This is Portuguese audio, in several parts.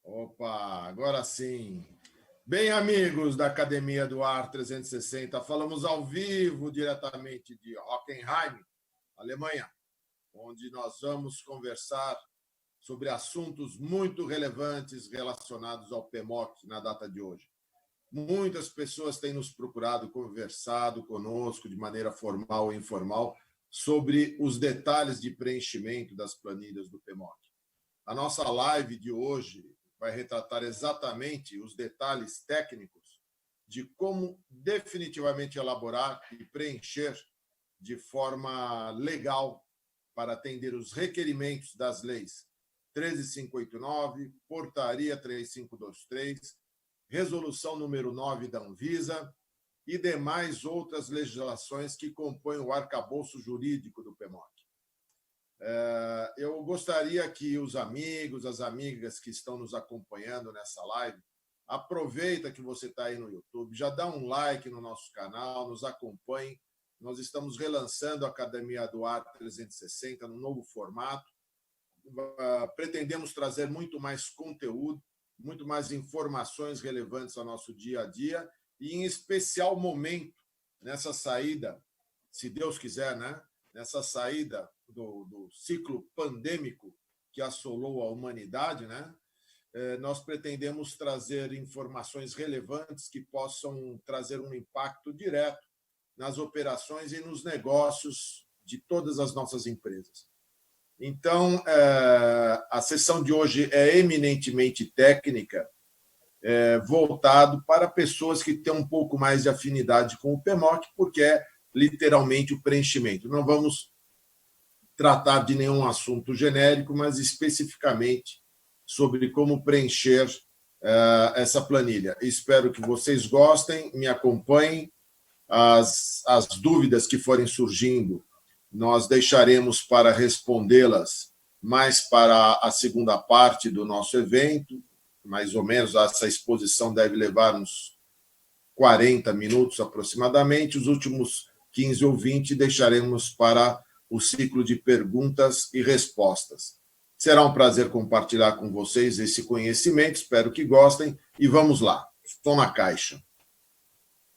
Opa, agora sim. Bem, amigos da Academia do Ar 360, falamos ao vivo diretamente de Hockenheim, Alemanha, onde nós vamos conversar sobre assuntos muito relevantes relacionados ao PMOC na data de hoje. Muitas pessoas têm nos procurado, conversado conosco de maneira formal ou informal sobre os detalhes de preenchimento das planilhas do PMOC. A nossa live de hoje vai retratar exatamente os detalhes técnicos de como definitivamente elaborar e preencher de forma legal para atender os requerimentos das leis 13.589, Portaria 3523, Resolução número 9 da Anvisa e demais outras legislações que compõem o arcabouço jurídico do PMOC. Eu gostaria que os amigos, as amigas que estão nos acompanhando nessa live, aproveita que você está aí no YouTube, já dá um like no nosso canal, nos acompanhe. Nós estamos relançando a Academia do Ar 360 no novo formato. Pretendemos trazer muito mais conteúdo, muito mais informações relevantes ao nosso dia a dia e, em especial, momento nessa saída, se Deus quiser, né? Nessa saída do ciclo pandêmico que assolou a humanidade, né? Nós pretendemos trazer informações relevantes que possam trazer um impacto direto nas operações e nos negócios de todas as nossas empresas. Então, a sessão de hoje é eminentemente técnica, voltado para pessoas que têm um pouco mais de afinidade com o PMOC, porque é literalmente o preenchimento. Não vamos tratar de nenhum assunto genérico, mas especificamente sobre como preencher essa planilha. Espero que vocês gostem, me acompanhem. As dúvidas que forem surgindo, nós deixaremos para respondê-las mais para a segunda parte do nosso evento. Mais ou menos, essa exposição deve levar uns 40 minutos aproximadamente. Os últimos 15 ou 20 deixaremos para o ciclo de perguntas e respostas. Será um prazer compartilhar com vocês esse conhecimento, espero que gostem, e vamos lá, estou na caixa.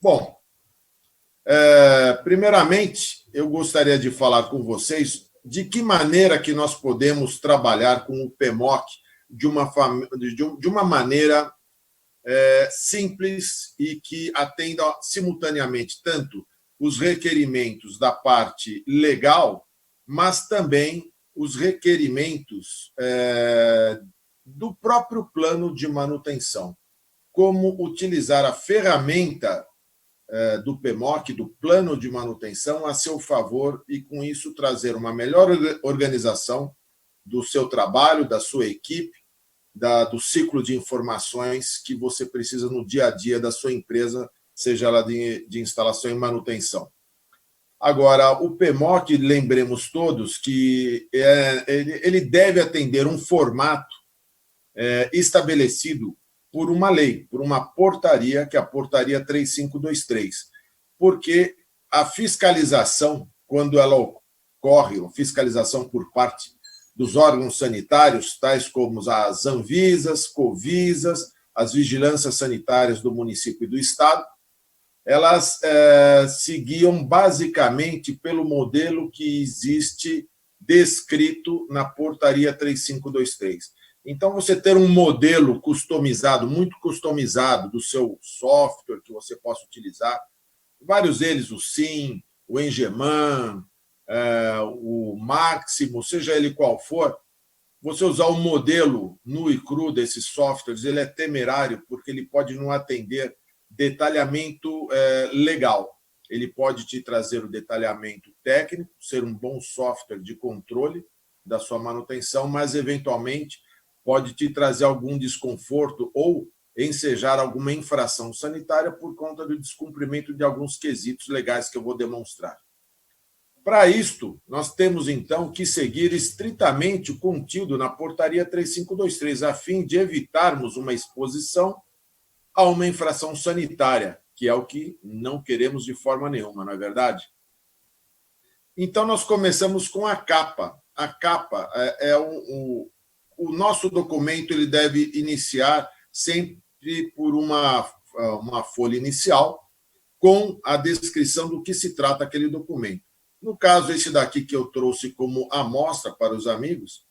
Bom, primeiramente, eu gostaria de falar com vocês de que maneira que nós podemos trabalhar com o PMOC de uma maneira simples e que atenda simultaneamente tanto os requerimentos da parte legal, mas também os requerimentos do próprio plano de manutenção. Como utilizar a ferramenta do PMOC, do plano de manutenção, a seu favor e, com isso, trazer uma melhor organização do seu trabalho, da sua equipe, do ciclo de informações que você precisa no dia a dia da sua empresa, seja ela de instalação e manutenção. Agora, o PMOC, lembremos todos que ele deve atender um formato estabelecido por uma lei, por uma portaria, que é a Portaria 3523, porque a fiscalização, quando ela ocorre, a fiscalização por parte dos órgãos sanitários, tais como as Anvisas, Covisas, as vigilâncias sanitárias do município e do estado, elas seguiam basicamente pelo modelo que existe descrito na Portaria 3523. Então, você ter um modelo customizado, muito customizado, do seu software que você possa utilizar, vários deles, o SIM, o Engeman, o Máximo, seja ele qual for, você usar o modelo nu e cru desses softwares, ele é temerário, porque ele pode não atender detalhamento legal. Ele pode te trazer o detalhamento técnico, ser um bom software de controle da sua manutenção, mas, eventualmente, pode te trazer algum desconforto ou ensejar alguma infração sanitária por conta do descumprimento de alguns quesitos legais que eu vou demonstrar. Para isto, nós temos, então, que seguir estritamente o contido na Portaria 3523, a fim de evitarmos uma exposição a uma infração sanitária, que é o que não queremos de forma nenhuma, não é verdade? Então, nós começamos com a capa. A capa é o nosso documento ele deve iniciar sempre por uma folha inicial com a descrição do que se trata aquele documento. No caso, esse daqui que eu trouxe como amostra para os amigos,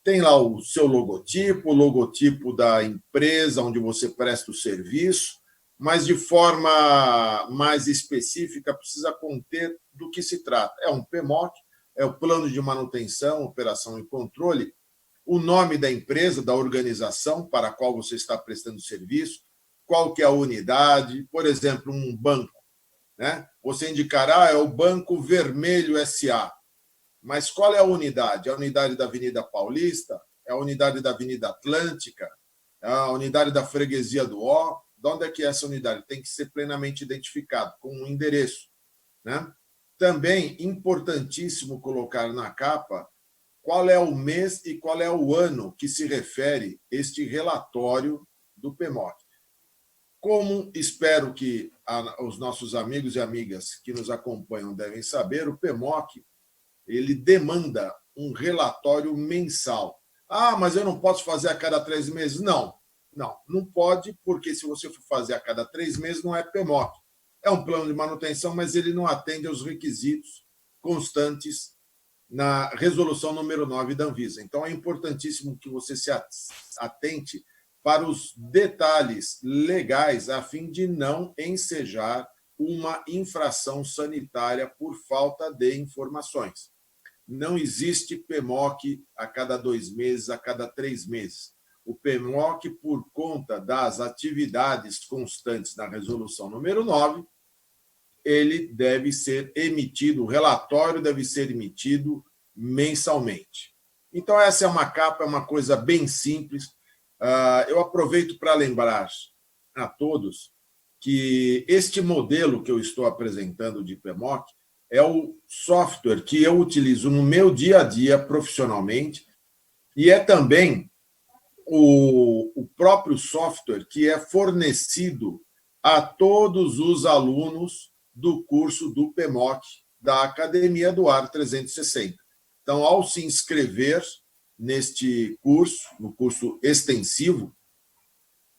tem lá o seu logotipo, o logotipo da empresa onde você presta o serviço, mas de forma mais específica precisa conter do que se trata. É um PMOC, é o Plano de Manutenção, Operação e Controle, o nome da empresa, da organização para a qual você está prestando serviço, qual que é a unidade, por exemplo, um banco, né? Você indicará, é o Banco Vermelho S.A., mas qual é a unidade? É a unidade da Avenida Paulista? É a unidade da Avenida Atlântica? É a unidade da Freguesia do Ó? De onde é que é essa unidade? Tem que ser plenamente identificado, com um endereço, né? Também, importantíssimo colocar na capa qual é o mês e qual é o ano que se refere este relatório do PMOC. Como espero que os nossos amigos e amigas que nos acompanham devem saber, o PMOC ele demanda um relatório mensal. Ah, mas eu não posso fazer a cada 3 meses? Não, não pode, porque se você for fazer a cada 3 meses, não é PMOC. É um plano de manutenção, mas ele não atende aos requisitos constantes na resolução número 9 da Anvisa. Então, é importantíssimo que você se atente para os detalhes legais, a fim de não ensejar uma infração sanitária por falta de informações. Não existe PMOC a cada 2 meses, a cada 3 meses. O PMOC, por conta das atividades constantes na resolução número 9, ele deve ser emitido, o relatório deve ser emitido mensalmente. Então, essa é uma capa, é uma coisa bem simples. Eu aproveito para lembrar a todos que este modelo que eu estou apresentando de PMOC é o software que eu utilizo no meu dia a dia profissionalmente e é também o próprio software que é fornecido a todos os alunos do curso do PMOC da Academia do Ar 360. Então, ao se inscrever neste curso, no curso extensivo,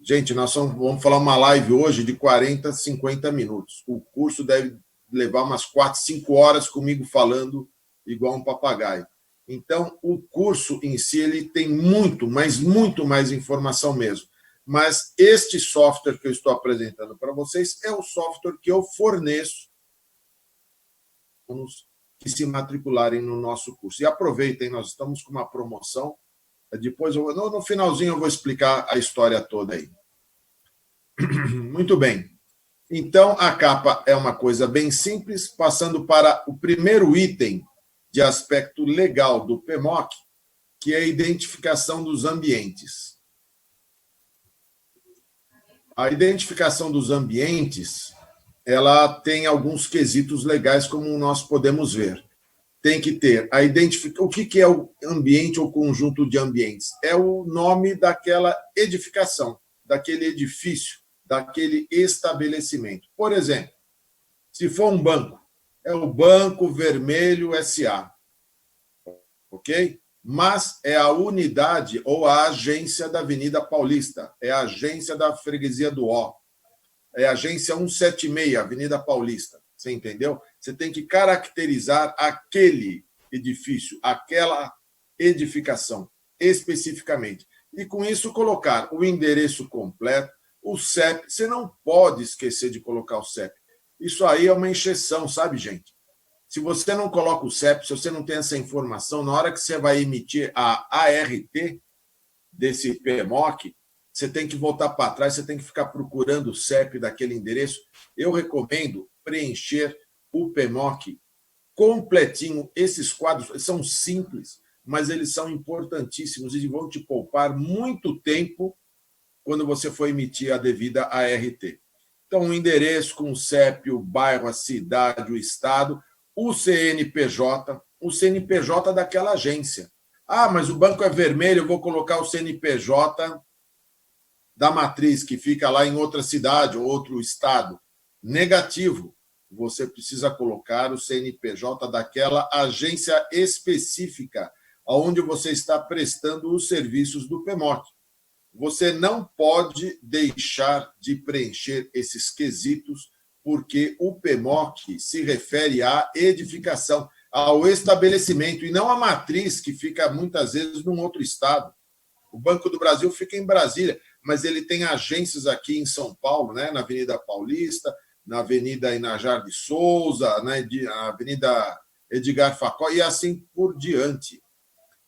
gente, nós vamos falar uma live hoje de 40, 50 minutos. O curso deve levar umas 4, 5 horas comigo falando igual um papagaio. Então, o curso em si ele tem muito, mas muito mais informação mesmo. Mas este software que eu estou apresentando para vocês é o software que eu forneço que se matricularem no nosso curso. E aproveitem, nós estamos com uma promoção. Depois, no finalzinho, eu vou explicar a história toda aí. Muito bem. Então, a capa é uma coisa bem simples, passando para o primeiro item de aspecto legal do PMOC, que é a identificação dos ambientes. A identificação dos ambientes, ela tem alguns quesitos legais, como nós podemos ver. Tem que ter a identificação. O que é o ambiente ou conjunto de ambientes? É o nome daquela edificação, daquele edifício, daquele estabelecimento. Por exemplo, se for um banco, é o Banco Vermelho S.A., ok? Mas é a unidade ou a agência da Avenida Paulista, é a agência da Freguesia do Ó, é a agência 176, Avenida Paulista. Você entendeu? Você tem que caracterizar aquele edifício, aquela edificação, especificamente. E, com isso, colocar o endereço completo, o CEP. Você não pode esquecer de colocar o CEP. Isso aí é uma encheção, sabe, gente? Se você não coloca o CEP, se você não tem essa informação, na hora que você vai emitir a ART desse PMOC, você tem que voltar para trás, você tem que ficar procurando o CEP daquele endereço. Eu recomendo preencher o PMOC completinho. Esses quadros são simples, mas eles são importantíssimos e vão te poupar muito tempo quando você for emitir a devida ART. Então, o endereço com o CEP, o bairro, a cidade, o estado, o CNPJ daquela agência. Ah, mas o banco é vermelho, eu vou colocar o CNPJ da matriz, que fica lá em outra cidade ou outro estado. Negativo. Você precisa colocar o CNPJ daquela agência específica onde você está prestando os serviços do PMOC. Você não pode deixar de preencher esses quesitos, porque o PMOC se refere à edificação, ao estabelecimento, e não à matriz, que fica muitas vezes num outro estado. O Banco do Brasil fica em Brasília, mas ele tem agências aqui em São Paulo, né? Na Avenida Paulista, na Avenida Inajar de Souza, na Avenida Edgar Facó, e assim por diante.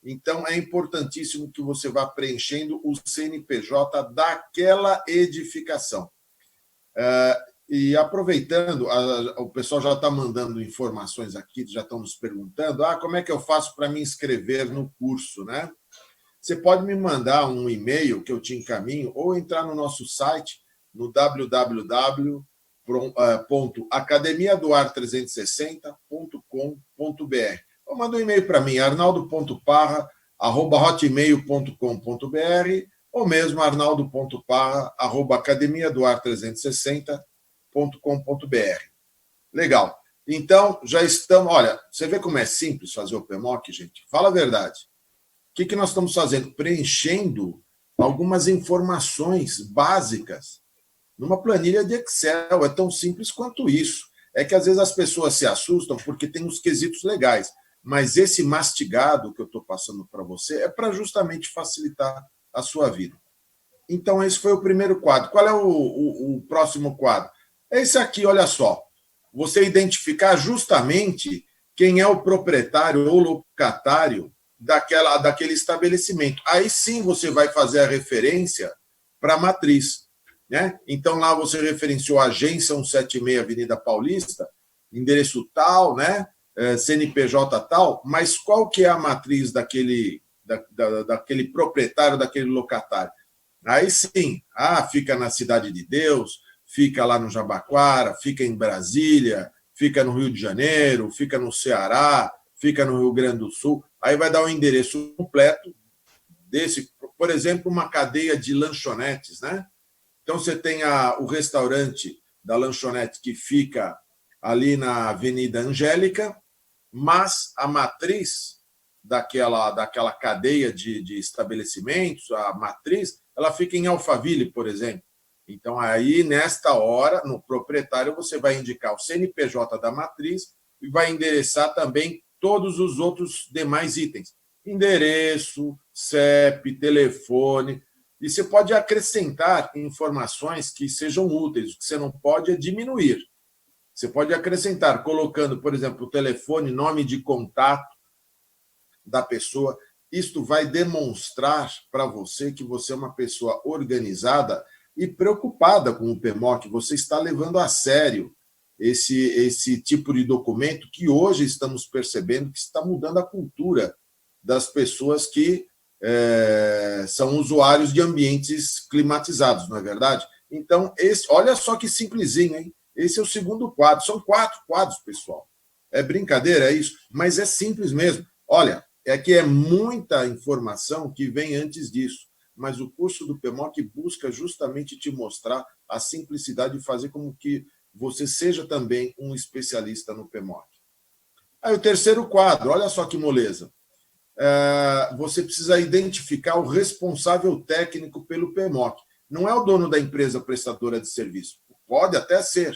Então, é importantíssimo que você vá preenchendo o CNPJ daquela edificação. E aproveitando, o pessoal já está mandando informações aqui, já estão nos perguntando, como é que eu faço para me inscrever no curso, né? Você pode me mandar um e-mail que eu te encaminho, ou entrar no nosso site, no www.academiadoar360.com.br. Ou manda um e-mail para mim, arnaldo.parra@hotmail.com.br, ou mesmo arnaldo.parra@academiadoar360.com.br. Legal. Então, já estamos... Olha, você vê como é simples fazer o PMOC, gente? Fala a verdade. O que nós estamos fazendo? Preenchendo algumas informações básicas numa planilha de Excel. É tão simples quanto isso. É que, às vezes, as pessoas se assustam porque tem uns quesitos legais. Mas esse mastigado que eu estou passando para você é para justamente facilitar a sua vida. Então, esse foi o primeiro quadro. Qual é o próximo quadro? É esse aqui, olha só. Você identificar justamente quem é o proprietário ou locatário daquele estabelecimento. Aí sim você vai fazer a referência para a matriz, né? Então, lá você referenciou a agência 176 Avenida Paulista, endereço tal, né? CNPJ tal, mas qual que é a matriz daquele proprietário, daquele locatário? Aí sim, fica na Cidade de Deus, fica lá no Jabaquara, fica em Brasília, fica no Rio de Janeiro, fica no Ceará, fica no Rio Grande do Sul. Aí vai dar o endereço completo desse, por exemplo, uma cadeia de lanchonetes, né? Então, você tem o restaurante da lanchonete que fica ali na Avenida Angélica, mas a matriz daquela cadeia de estabelecimentos, a matriz, ela fica em Alphaville, por exemplo. Então, aí, nesta hora, no proprietário, você vai indicar o CNPJ da matriz e vai endereçar também todos os outros demais itens. Endereço, CEP, telefone. E você pode acrescentar informações que sejam úteis. O que você não pode é diminuir. Você pode acrescentar, colocando, por exemplo, o telefone, nome de contato da pessoa. Isto vai demonstrar para você que você é uma pessoa organizada e preocupada com o PMOC. Você está levando a sério esse tipo de documento que hoje estamos percebendo que está mudando a cultura das pessoas que são usuários de ambientes climatizados, não é verdade? Então, olha só que simplesinho, hein? Esse é o segundo quadro. São 4 quadros, pessoal. É brincadeira, é isso? Mas é simples mesmo. Olha, é que é muita informação que vem antes disso. Mas o curso do PMOC busca justamente te mostrar a simplicidade de fazer com que você seja também um especialista no PMOC. Aí o terceiro quadro, olha só que moleza. Você precisa identificar o responsável técnico pelo PMOC. Não é o dono da empresa prestadora de serviço. Pode até ser,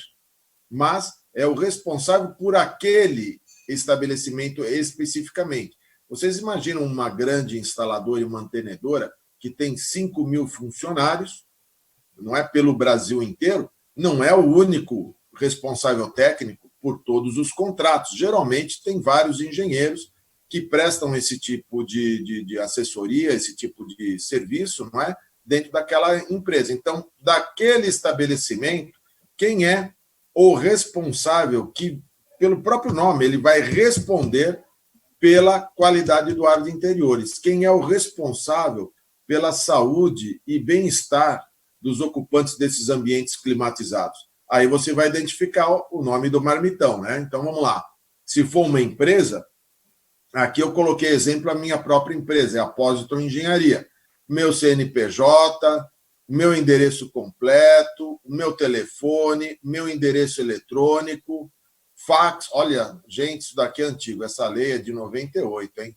mas é o responsável por aquele estabelecimento especificamente. Vocês imaginam uma grande instaladora e mantenedora que tem 5.000 funcionários, não é pelo Brasil inteiro, não é o único responsável técnico por todos os contratos. Geralmente, tem vários engenheiros que prestam esse tipo de assessoria, esse tipo de serviço, não é? Dentro daquela empresa. Então, daquele estabelecimento, quem é o responsável que, pelo próprio nome, ele vai responder pela qualidade do ar de interiores? Quem é o responsável pela saúde e bem-estar dos ocupantes desses ambientes climatizados? Aí você vai identificar o nome do marmitão, né? Então, vamos lá. Se for uma empresa, aqui eu coloquei exemplo a minha própria empresa, é a Positron Engenharia. Meu CNPJ, meu endereço completo, meu telefone, meu endereço eletrônico, fax. Olha, gente, isso daqui é antigo. Essa lei é de 98, hein?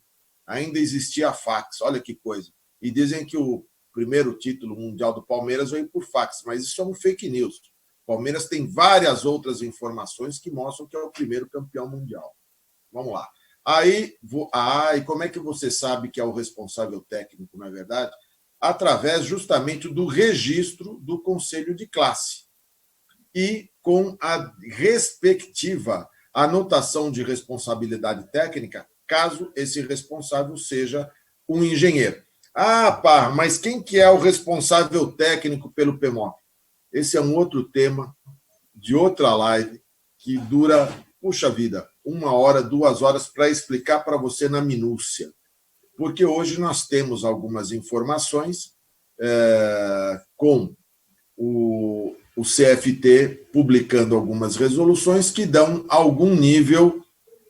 ainda existia fax, olha que coisa. E dizem que o primeiro título mundial do Palmeiras veio por fax, mas isso é um fake news. O Palmeiras tem várias outras informações que mostram que é o primeiro campeão mundial. Vamos lá. Aí, e como é que você sabe que é o responsável técnico, não é verdade? Através justamente do registro do conselho de classe e com a respectiva anotação de responsabilidade técnica, caso esse responsável seja um engenheiro. Pá, mas quem que é o responsável técnico pelo PMOC? Esse é um outro tema de outra live que dura, puxa vida, 1 hora, 2 horas para explicar para você na minúcia. Porque hoje nós temos algumas informações com o CFT publicando algumas resoluções que dão algum nível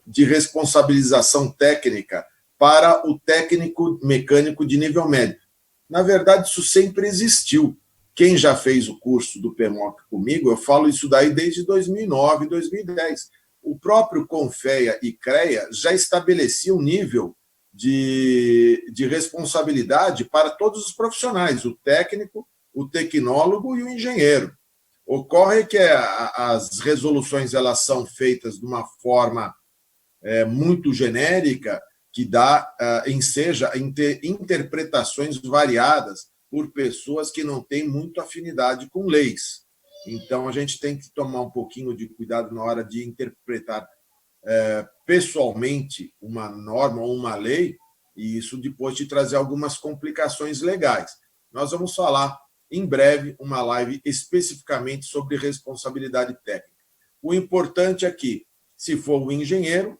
de responsabilização técnica para o técnico mecânico de nível médio. Na verdade, isso sempre existiu. Quem já fez o curso do PMOC comigo, eu falo isso daí desde 2009, 2010. O próprio CONFEA e CREA já estabeleciam um nível de responsabilidade para todos os profissionais, o técnico, o tecnólogo e o engenheiro. Ocorre que as resoluções elas são feitas de uma forma muito genérica, que enseja interpretações variadas por pessoas que não têm muita afinidade com leis. Então, a gente tem que tomar um pouquinho de cuidado na hora de interpretar pessoalmente uma norma ou uma lei, e isso depois te trazer algumas complicações legais. Nós vamos falar em breve uma live especificamente sobre responsabilidade técnica. O importante é que, se for o engenheiro,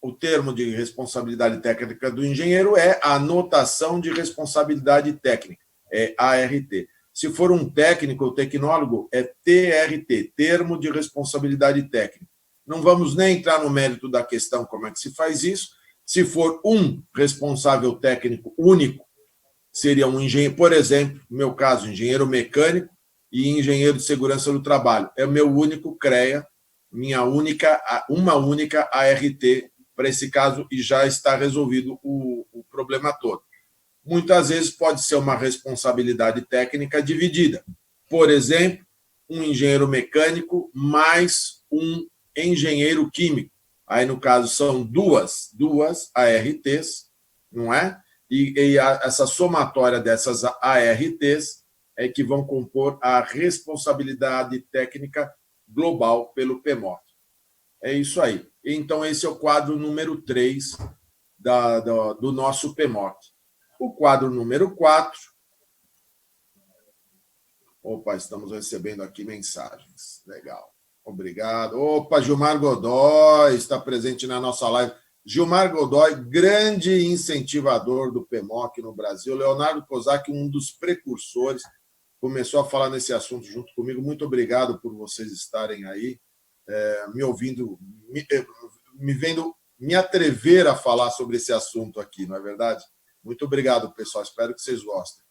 o termo de responsabilidade técnica do engenheiro é a anotação de responsabilidade técnica, é ART. Se for um técnico ou tecnólogo, é TRT, termo de responsabilidade técnica. Não vamos nem entrar no mérito da questão, como é que se faz isso. Se for um responsável técnico único, seria um engenheiro, por exemplo, no meu caso, engenheiro mecânico e engenheiro de segurança do trabalho. É o meu único CREA, uma única ART para esse caso e já está resolvido o problema todo. Muitas vezes pode ser uma responsabilidade técnica dividida. Por exemplo, um engenheiro mecânico mais um engenheiro químico. Aí, no caso, são duas ARTs, não é? E essa somatória dessas ARTs é que vão compor a responsabilidade técnica global pelo PMOC. É isso aí. Então, esse é o quadro número 3 do nosso PMOC. O quadro número 4. Opa, estamos recebendo aqui mensagens. Legal. Obrigado. Opa, Gilmar Godoy está presente na nossa live. Gilmar Godoy, grande incentivador do PMOC no Brasil. Leonardo Kozak, um dos precursores, começou a falar nesse assunto junto comigo. Muito obrigado por vocês estarem aí, me ouvindo, me vendo me atrever a falar sobre esse assunto aqui, não é verdade? Muito obrigado, pessoal. Espero que vocês gostem.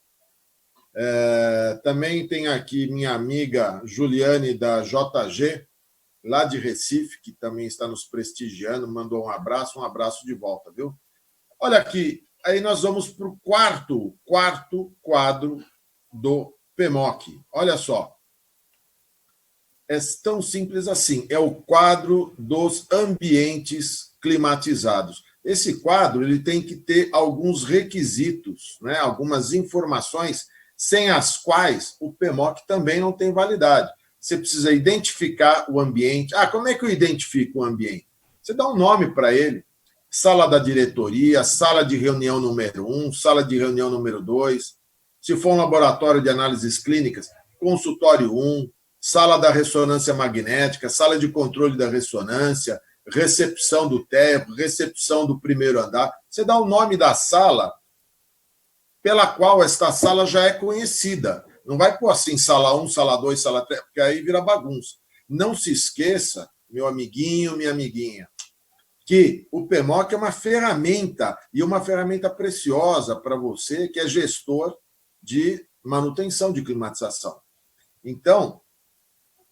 Também tem aqui minha amiga Juliane, da JG, lá de Recife, que também está nos prestigiando, mandou um abraço de volta, viu? Olha aqui, aí nós vamos para o quarto quadro do PMOC. Olha só. É tão simples assim, é o quadro dos ambientes climatizados. Esse quadro ele tem que ter alguns requisitos, né? Algumas informações, sem as quais o PMOC também não tem validade. Você precisa identificar o ambiente. Como é que eu identifico o ambiente? Você dá um nome para ele. Sala da diretoria, sala de reunião número 1, sala de reunião número 2. Se for um laboratório de análises clínicas, consultório 1, sala da ressonância magnética, sala de controle da ressonância, recepção do térreo, recepção do primeiro andar. Você dá o nome da sala pela qual esta sala já é conhecida. Não vai pôr assim, sala 1, sala 2, sala 3, porque aí vira bagunça. Não se esqueça, meu amiguinho, minha amiguinha, que o PMOC é uma ferramenta, e uma ferramenta preciosa para você, que é gestor de manutenção de climatização. Então,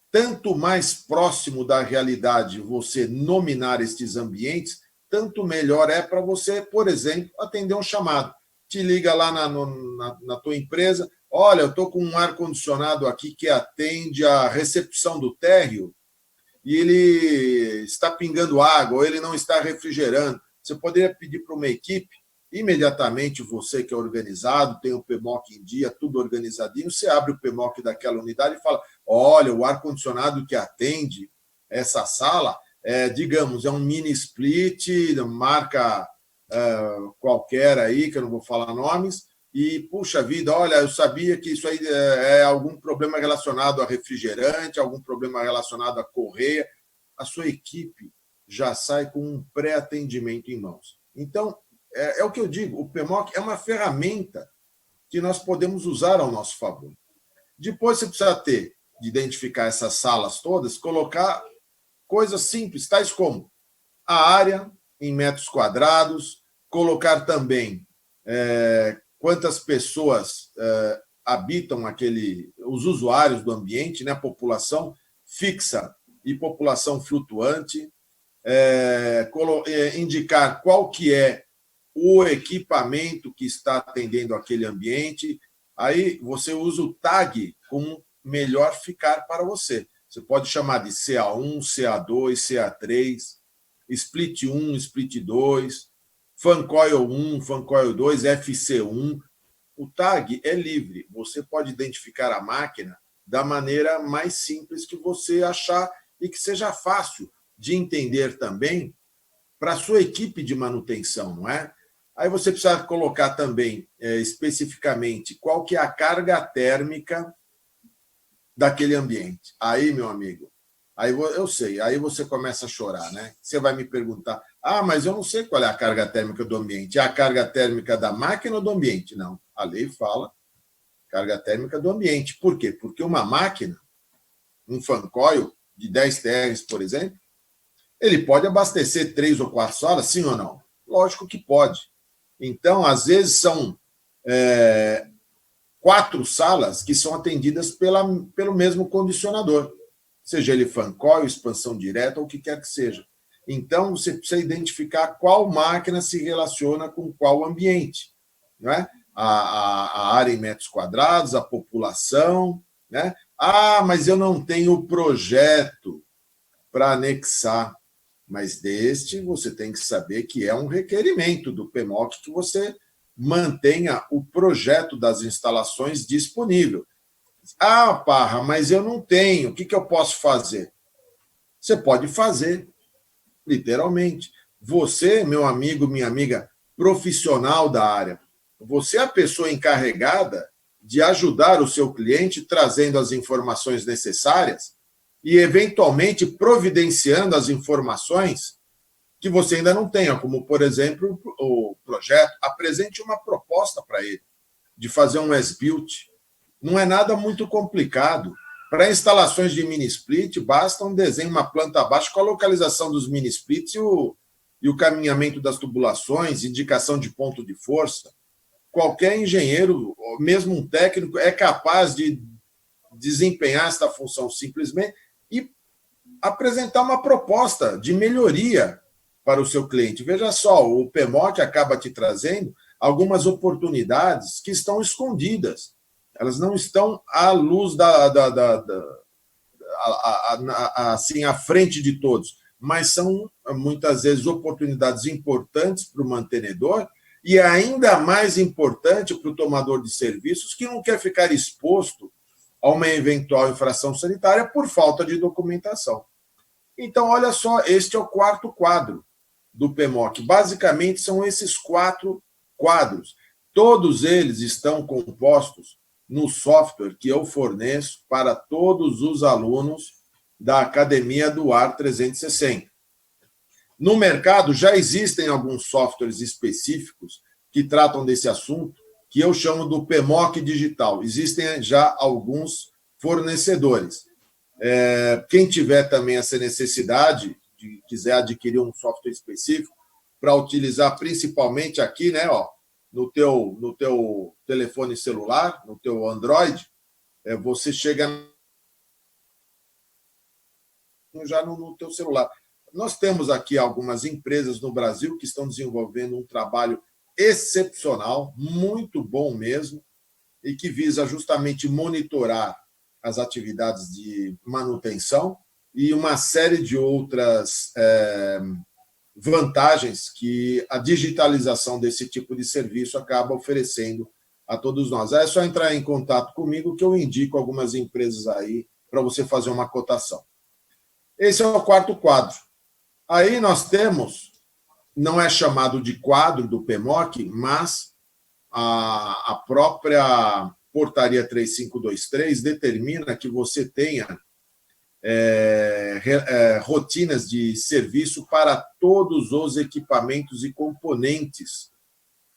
tanto mais próximo da realidade você nominar estes ambientes, tanto melhor é para você, por exemplo, atender um chamado. Te liga lá na tua empresa, olha, eu estou com um ar-condicionado aqui que atende a recepção do térreo e ele está pingando água ou ele não está refrigerando. Você poderia pedir para uma equipe, imediatamente você que é organizado, tem o PMOC em dia, tudo organizadinho, você abre o PMOC daquela unidade e fala, olha, o ar-condicionado que atende essa sala, digamos, é um mini split, marca qualquer aí, que eu não vou falar nomes, e, puxa vida, olha, eu sabia que isso aí é algum problema relacionado a refrigerante, algum problema relacionado a correia. A sua equipe já sai com um pré-atendimento em mãos. Então, é o que eu digo, o PMOC é uma ferramenta que nós podemos usar ao nosso favor. Depois você precisa de identificar essas salas todas, colocar coisas simples, tais como a área em metros quadrados, colocar também quantas pessoas habitam os usuários do ambiente, né, população fixa e população flutuante, indicar qual que é o equipamento que está atendendo aquele ambiente. Aí você usa o tag como melhor ficar para você. Você pode chamar de CA1, CA2, CA3, Split 1, Split 2, Fancoil 1, Fancoil 2, FC1. O tag é livre. Você pode identificar a máquina da maneira mais simples que você achar e que seja fácil de entender também para a sua equipe de manutenção, não é? Aí você precisa colocar também especificamente qual que é a carga térmica daquele ambiente. Aí, meu amigo, aí eu sei, aí você começa a chorar, né? Você vai me perguntar, mas eu não sei qual é a carga térmica do ambiente. É a carga térmica da máquina ou do ambiente? Não, a lei fala carga térmica do ambiente. Por quê? Porque uma máquina, um fancoil de 10 TRs, por exemplo, ele pode abastecer 3 ou 4 salas, sim ou não? Lógico que pode. Então, às vezes, são 4 salas que são atendidas pelo mesmo condicionador, seja ele fancoil, expansão direta ou o que quer que seja. Então, você precisa identificar qual máquina se relaciona com qual ambiente. Não é? A área em metros quadrados, a população. Né? Mas eu não tenho projeto para anexar. Mas deste você tem que saber que é um requerimento do PMOC que você mantenha o projeto das instalações disponível. Parra, mas eu não tenho. O que eu posso fazer? Você pode fazer, literalmente. Você, meu amigo, minha amiga, profissional da área, você é a pessoa encarregada de ajudar o seu cliente trazendo as informações necessárias e, eventualmente, providenciando as informações que você ainda não tenha, como, por exemplo, o projeto. Apresente uma proposta para ele de fazer um as-built. Não é nada muito complicado. Para instalações de mini-split, basta um desenho, uma planta abaixo com a localização dos mini-splits e o caminhamento das tubulações, indicação de ponto de força. Qualquer engenheiro, mesmo um técnico, é capaz de desempenhar esta função simplesmente e apresentar uma proposta de melhoria para o seu cliente. Veja só, o PMOC acaba te trazendo algumas oportunidades que estão escondidas. Elas não estão à luz assim, à frente de todos, mas são, muitas vezes, oportunidades importantes para o mantenedor e ainda mais importante para o tomador de serviços que não quer ficar exposto a uma eventual infração sanitária por falta de documentação. Então, olha só, este é o 4º quadro do PMOC. Basicamente, são esses 4 quadros. Todos eles estão compostos no software que eu forneço para todos os alunos da Academia do Ar 360. No mercado, já existem alguns softwares específicos que tratam desse assunto, que eu chamo do PMOC digital. Existem já alguns fornecedores. Quem tiver também essa necessidade, de quiser adquirir um software específico, para utilizar principalmente aqui, né, no teu telefone celular, no teu Android, você chega já no teu celular. Nós temos aqui algumas empresas no Brasil que estão desenvolvendo um trabalho excepcional, muito bom mesmo, e que visa justamente monitorar as atividades de manutenção e uma série de outras vantagens que a digitalização desse tipo de serviço acaba oferecendo a todos nós. É só entrar em contato comigo que eu indico algumas empresas aí para você fazer uma cotação. Esse é o quarto quadro. Aí nós temos, não é chamado de quadro do PMOC, mas a própria portaria 3523 determina que você tenha rotinas de serviço para todos os equipamentos e componentes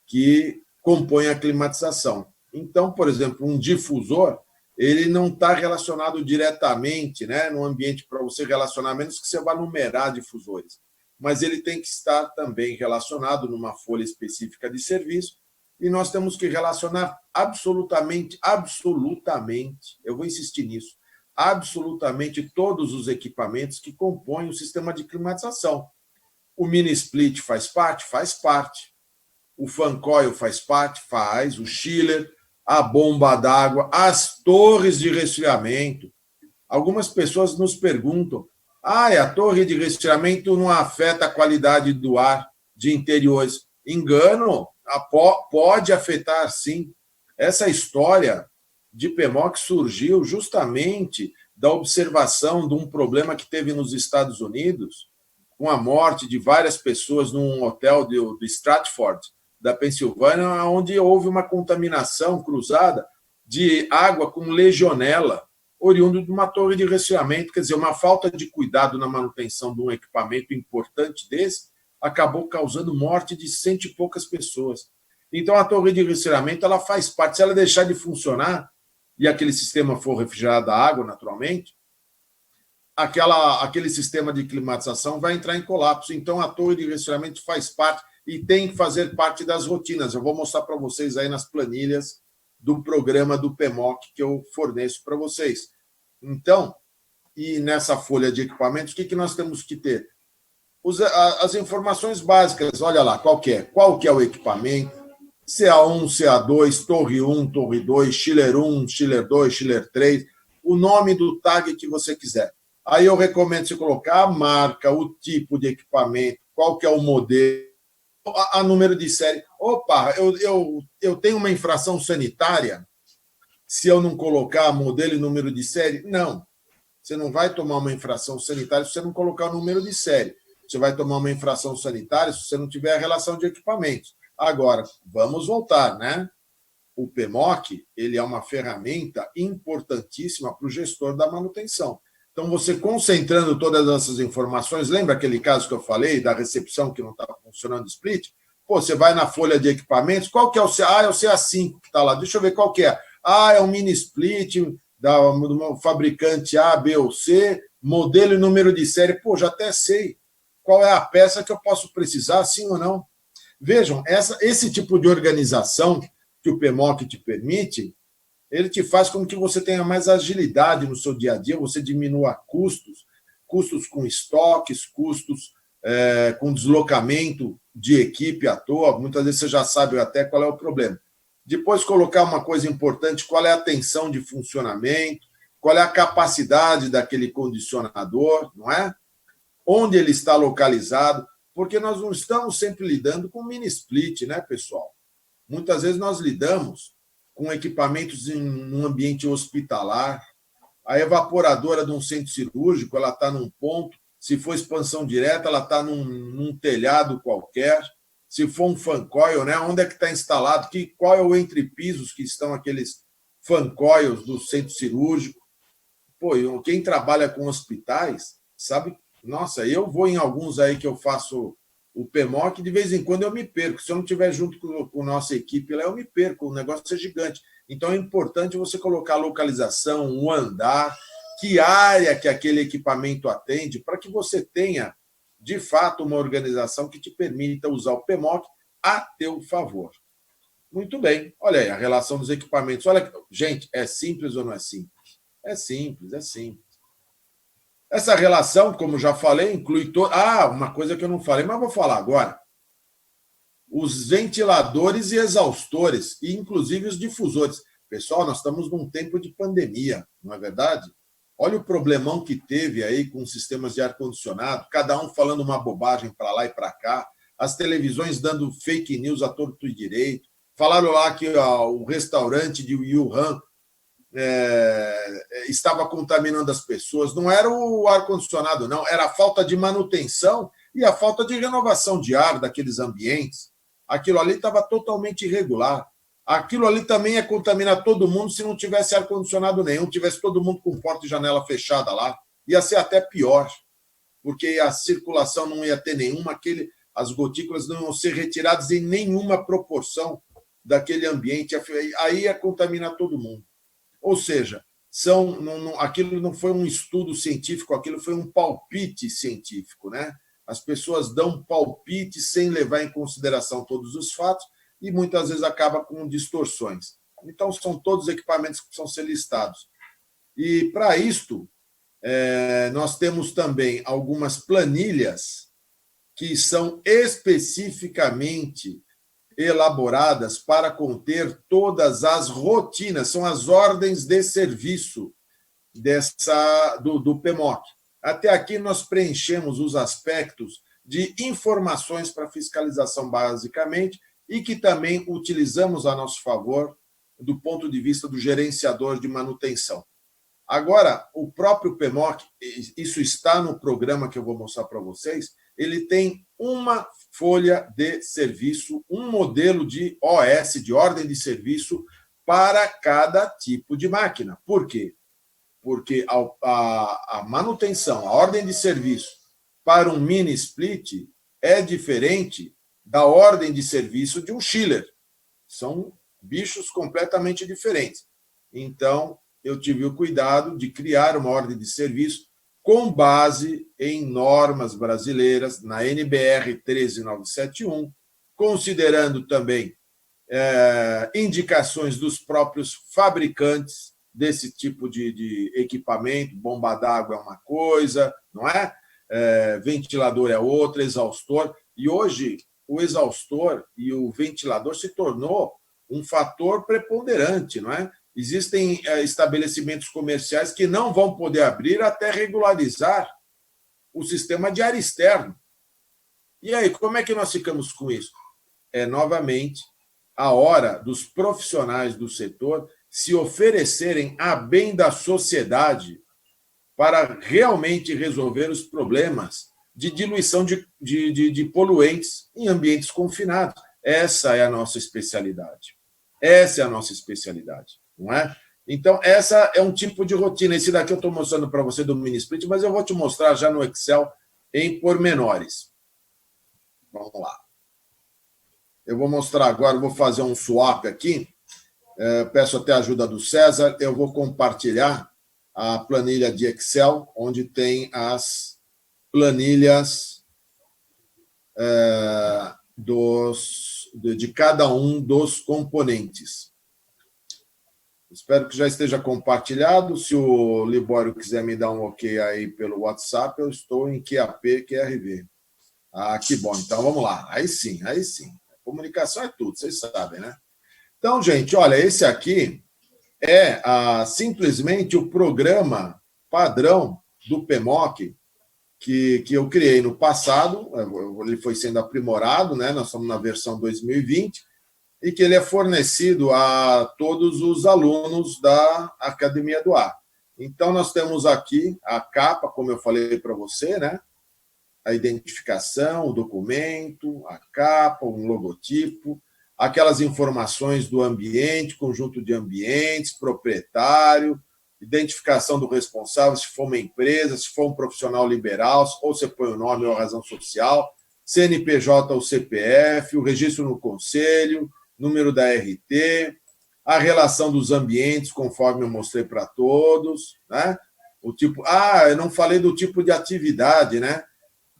que compõem a climatização. Então, por exemplo, um difusor, ele não está relacionado diretamente, né, no ambiente para você relacionar, a menos que você vá numerar difusores, mas ele tem que estar também relacionado numa folha específica de serviço, e nós temos que relacionar absolutamente, eu vou insistir nisso, absolutamente todos os equipamentos que compõem o sistema de climatização. O mini split faz parte? Faz parte. O fan coil faz parte? Faz. O chiller, a bomba d'água, as torres de resfriamento. Algumas pessoas nos perguntam: a torre de resfriamento não afeta a qualidade do ar de interiores. Engano, pode afetar, sim. Essa história de PMOC surgiu justamente da observação de um problema que teve nos Estados Unidos, com a morte de várias pessoas num hotel de Stratford, da Pensilvânia, onde houve uma contaminação cruzada de água com legionela, oriundo de uma torre de resfriamento. Quer dizer, uma falta de cuidado na manutenção de um equipamento importante desse acabou causando morte de 100 e poucas pessoas. Então, a torre de resfriamento ela faz parte. Se ela deixar de funcionar, e aquele sistema for refrigerado a água, naturalmente, aquele sistema de climatização vai entrar em colapso. Então, a torre de resfriamento faz parte e tem que fazer parte das rotinas. Eu vou mostrar para vocês aí nas planilhas do programa do PMOC que eu forneço para vocês. Então, e nessa folha de equipamentos, o que nós temos que ter? As informações básicas, olha lá, qual que é o equipamento, CA1, CA2, Torre 1, Torre 2, Chiller 1, Chiller 2, Chiller 3, o nome do tag que você quiser. Aí eu recomendo você colocar a marca, o tipo de equipamento, qual que é o modelo, a número de série. Opa, eu tenho uma infração sanitária se eu não colocar modelo e número de série? Não. Você não vai tomar uma infração sanitária se você não colocar o número de série. Você vai tomar uma infração sanitária se você não tiver a relação de equipamentos. Agora, vamos voltar, né? O PMOC ele é uma ferramenta importantíssima para o gestor da manutenção. Então, você concentrando todas essas informações, lembra aquele caso que eu falei da recepção que não estava funcionando o split? Pô, você vai na folha de equipamentos, qual que é o CA? É o CA5 que está lá. Deixa eu ver qual que é. É um mini split do fabricante A, B ou C, modelo e número de série. Pô, já até sei qual é a peça que eu posso precisar, sim ou não. Vejam, esse tipo de organização que o PMOC te permite, ele te faz com que você tenha mais agilidade no seu dia a dia, você diminua custos com estoques, custos com deslocamento de equipe à toa. Muitas vezes você já sabe até qual é o problema. Depois, colocar uma coisa importante: qual é a tensão de funcionamento, qual é a capacidade daquele condicionador, não é? Onde ele está localizado, porque nós não estamos sempre lidando com mini split, né, pessoal? Muitas vezes nós lidamos com equipamentos em um ambiente hospitalar. A evaporadora de um centro cirúrgico, ela está num ponto. Se for expansão direta, ela está num telhado qualquer. Se for um fan coil, né? Onde é que está instalado? Qual é o entrepisos que estão aqueles fan coils do centro cirúrgico? Pô, quem trabalha com hospitais sabe. Nossa, eu vou em alguns aí que eu faço o PMOC, de vez em quando eu me perco. Se eu não estiver junto com a nossa equipe lá, eu me perco. O negócio é gigante. Então é importante você colocar a localização, o andar, que área que aquele equipamento atende, para que você tenha, de fato, uma organização que te permita usar o PMOC a teu favor. Muito bem. Olha aí, a relação dos equipamentos. Olha, gente, é simples ou não é simples? É simples, é simples. Essa relação, como já falei, inclui... uma coisa que eu não falei, mas vou falar agora. Os ventiladores e exaustores, e inclusive os difusores. Pessoal, nós estamos num tempo de pandemia, não é verdade? Olha o problemão que teve aí com sistemas de ar-condicionado, cada um falando uma bobagem para lá e para cá, as televisões dando fake news a torto e direito. Falaram lá que o restaurante de Wuhan estava contaminando as pessoas. Não era o ar-condicionado, não, era a falta de manutenção e a falta de renovação de ar daqueles ambientes. Aquilo ali estava totalmente irregular. Aquilo ali também ia contaminar todo mundo se não tivesse ar-condicionado nenhum, tivesse todo mundo com porta e janela fechada lá. Ia ser até pior, porque a circulação não ia ter nenhuma, as gotículas não iam ser retiradas em nenhuma proporção daquele ambiente. Aí ia contaminar todo mundo. Ou seja, aquilo não foi um estudo científico, aquilo foi um palpite científico, né? As pessoas dão palpite sem levar em consideração todos os fatos e muitas vezes acaba com distorções. Então, são todos equipamentos que precisam ser listados. E, para isto, nós temos também algumas planilhas que são especificamente elaboradas para conter todas as rotinas, são as ordens de serviço do PMOC. Até aqui nós preenchemos os aspectos de informações para fiscalização, basicamente, e que também utilizamos a nosso favor do ponto de vista do gerenciador de manutenção. Agora, o próprio PMOC, isso está no programa que eu vou mostrar para vocês, ele tem uma folha de serviço, um modelo de OS, de ordem de serviço, para cada tipo de máquina. Por quê? Porque a manutenção, a ordem de serviço para um mini split é diferente da ordem de serviço de um chiller. São bichos completamente diferentes. Então, eu tive o cuidado de criar uma ordem de serviço com base em normas brasileiras, na NBR 13971, considerando também indicações dos próprios fabricantes desse tipo de equipamento. Bomba d'água é uma coisa, não é? Ventilador é outra, exaustor. E hoje o exaustor e o ventilador se tornou um fator preponderante, não é? Existem estabelecimentos comerciais que não vão poder abrir até regularizar o sistema de ar externo. E aí, como é que nós ficamos com isso? Novamente, a hora dos profissionais do setor se oferecerem a bem da sociedade para realmente resolver os problemas de diluição de poluentes em ambientes confinados. Essa é a nossa especialidade. Essa é a nossa especialidade, não é? Então, essa é um tipo de rotina. Esse daqui eu estou mostrando para você do mini split, mas eu vou te mostrar já no Excel em pormenores. Vamos lá. Eu vou mostrar agora, vou fazer um swap aqui. Peço até a ajuda do César. Eu vou compartilhar a planilha de Excel, onde tem as planilhas de cada um dos componentes. Espero que já esteja compartilhado. Se o Libório quiser me dar um ok aí pelo WhatsApp, eu estou em QAP, QRV. Que bom. Então, vamos lá. Aí sim, aí sim. Comunicação é tudo, vocês sabem, né? Então, gente, olha, esse aqui é simplesmente o programa padrão do PMOC que eu criei no passado. Ele foi sendo aprimorado, né? Nós estamos na versão 2020, e que ele é fornecido a todos os alunos da Academia do Ar. Então, nós temos aqui a capa, como eu falei para você, né? A identificação, o documento, a capa, um logotipo, aquelas informações do ambiente, conjunto de ambientes, proprietário, identificação do responsável, se for uma empresa, se for um profissional liberal, ou você põe o nome ou a razão social, CNPJ ou CPF, o registro no conselho, número da RT, a relação dos ambientes, conforme eu mostrei para todos, né? O tipo, eu não falei do tipo de atividade, né?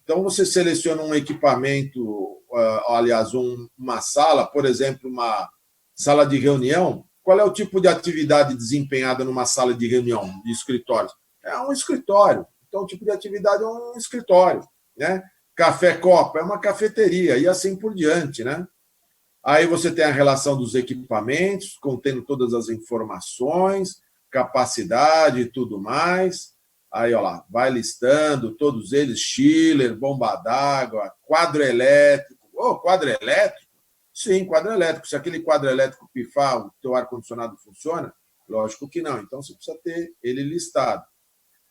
Então, você seleciona um equipamento, aliás, uma sala, por exemplo, uma sala de reunião. Qual é o tipo de atividade desempenhada numa sala de reunião, de escritório? É um escritório. Então, o tipo de atividade é um escritório, né? Café-copa é uma cafeteria, e assim por diante, né? Aí você tem a relação dos equipamentos, contendo todas as informações, capacidade e tudo mais. Aí, olha lá, vai listando todos eles, chiller, bomba d'água, quadro elétrico. Quadro elétrico? Sim, quadro elétrico. Se aquele quadro elétrico pifar, o teu ar-condicionado funciona? Lógico que não. Então, você precisa ter ele listado.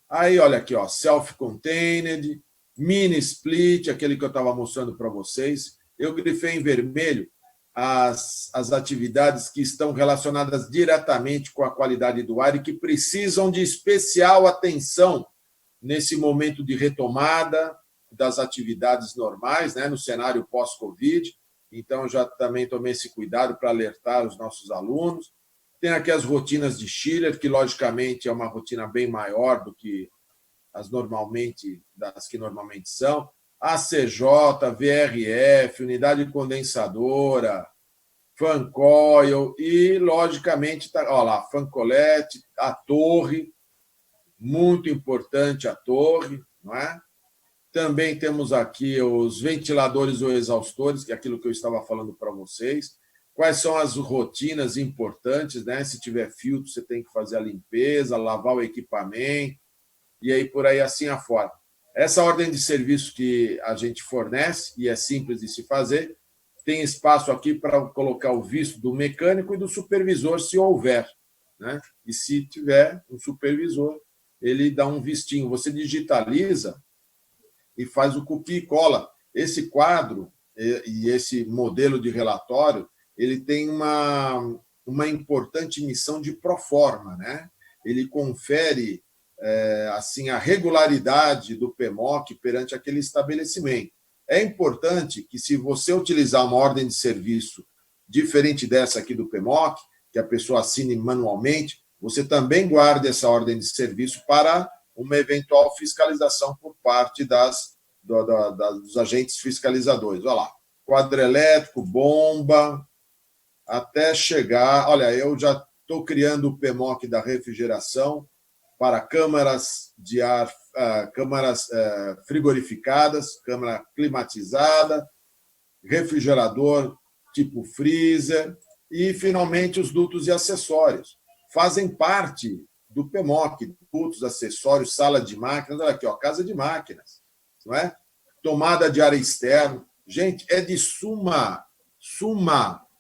Aí, olha aqui, ó, self-contained, mini split, aquele que eu estava mostrando para vocês. Eu grifei em vermelho as atividades que estão relacionadas diretamente com a qualidade do ar e que precisam de especial atenção nesse momento de retomada das atividades normais, né, no cenário pós-Covid. Então, já também tomei esse cuidado para alertar os nossos alunos. Tem aqui as rotinas de Schiller, que, logicamente, é uma rotina bem maior do que das que normalmente são. ACJ, VRF, unidade condensadora, fan coil e, logicamente, olha lá, fan colette, a torre, muito importante a torre, não é? Também temos aqui os ventiladores ou exaustores, que é aquilo que eu estava falando para vocês. Quais são as rotinas importantes, né? Se tiver filtro, você tem que fazer a limpeza, lavar o equipamento, e aí por aí assim afora. Essa ordem de serviço que a gente fornece, e é simples de se fazer, tem espaço aqui para colocar o visto do mecânico e do supervisor, se houver, né? E se tiver um supervisor, ele dá um vistinho. Você digitaliza e faz o copia e cola. Esse quadro e esse modelo de relatório, ele tem uma importante missão de proforma, né? Ele confere assim a regularidade do PMOC perante aquele estabelecimento. É importante que, se você utilizar uma ordem de serviço diferente dessa aqui do PMOC, que a pessoa assine manualmente, você também guarde essa ordem de serviço para uma eventual fiscalização por parte dos agentes fiscalizadores. Olha lá, quadro elétrico, bomba, até chegar... Olha, eu já estou criando o PMOC da refrigeração para câmaras de ar, câmaras frigorificadas, câmara climatizada, refrigerador tipo freezer e, finalmente, os dutos e acessórios. Fazem parte do PMOC, dutos, acessórios, sala de máquinas, olha aqui, ó, casa de máquinas, não é? Tomada de ar externo. Gente, é de suma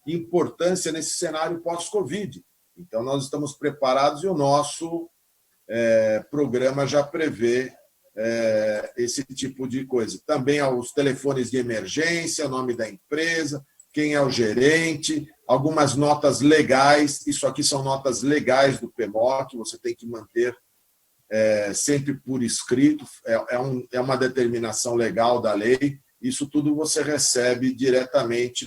importância nesse cenário pós-Covid. Então, nós estamos preparados e o nosso programa já prevê esse tipo de coisa. Também os telefones de emergência, o nome da empresa, quem é o gerente, algumas notas legais. Isso aqui são notas legais do PMOC, você tem que manter sempre por escrito, é uma determinação legal da lei. Isso tudo você recebe diretamente